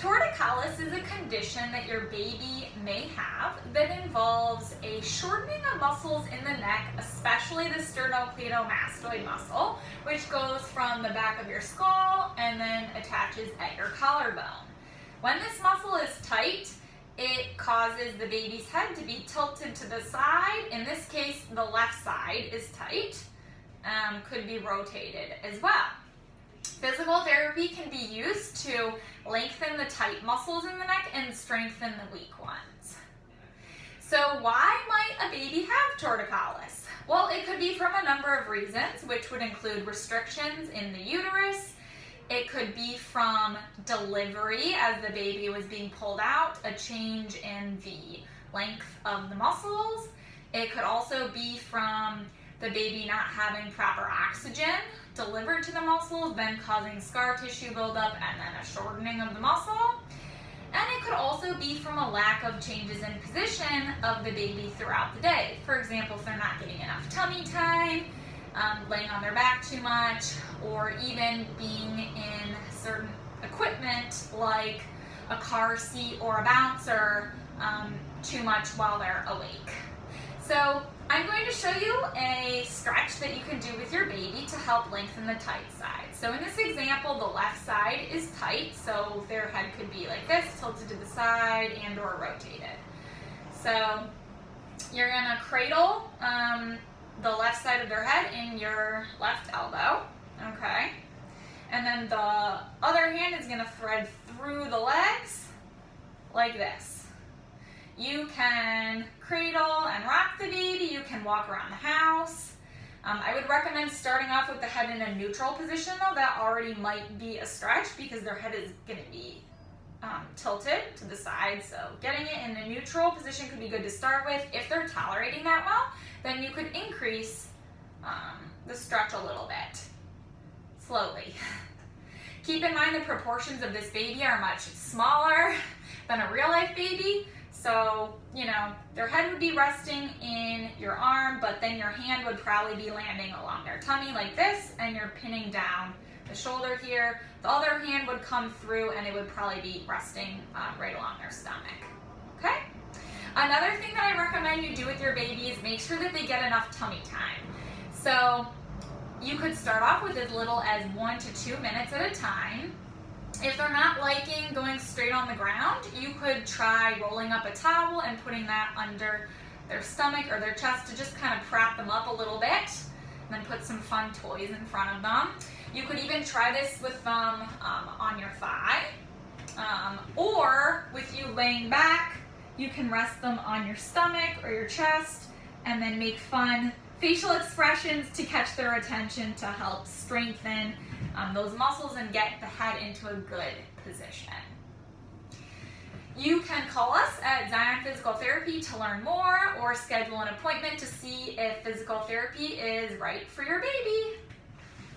Torticollis is a condition that your baby may have that involves a shortening of muscles in the neck, especially the sternocleidomastoid muscle, which goes from the back of your skull and then attaches at your collarbone. When this muscle is tight, it causes the baby's head to be tilted to the side. In this case, the left side is tight, could be rotated as well. Physical therapy can be used to lengthen the tight muscles in the neck and strengthen the weak ones. So why might a baby have torticollis? Well, it could be from a number of reasons, which would include restrictions in the uterus. It could be from delivery as the baby was being pulled out, a change in the length of the muscles. It could also be from the baby not having proper oxygen delivered to the muscles, then causing scar tissue buildup and then a shortening of the muscle. And it could also be from a lack of changes in position of the baby throughout the day. For example, if they're not getting enough tummy time, laying on their back too much, or even being in certain equipment like a car seat or a bouncer too much while they're awake. So I'm going to show you a stretch that you can do with your baby to help lengthen the tight side. So in this example, the left side is tight, so their head could be like this, tilted to the side and or rotated. So you're gonna cradle the left side of their head in your left elbow, okay? And then the other hand is gonna thread through the legs like this. You can cradle and rock the baby, you can walk around the house. I would recommend starting off with the head in a neutral position though. That already might be a stretch because their head is gonna be tilted to the side. So getting it in a neutral position could be good to start with. If they're tolerating that well, then you could increase the stretch a little bit, slowly. Keep in mind the proportions of this baby are much smaller than a real life baby. So, you know, their head would be resting in your arm, but then your hand would probably be landing along their tummy like this, and you're pinning down the shoulder here. The other hand would come through and it would probably be resting right along their stomach, okay? Another thing that I recommend you do with your baby is make sure that they get enough tummy time. So you could start off with as little as 1 to 2 minutes at a time. If they're not liking going straight on the ground, you could try rolling up a towel and putting that under their stomach or their chest to just kind of prop them up a little bit, and then put some fun toys in front of them. You could even try this with them on your thigh, or with you laying back, you can rest them on your stomach or your chest and then make fun facial expressions to catch their attention to help strengthen those muscles and get the head into a good position. You can call us at Zion Physical Therapy to learn more or schedule an appointment to see if physical therapy is right for your baby.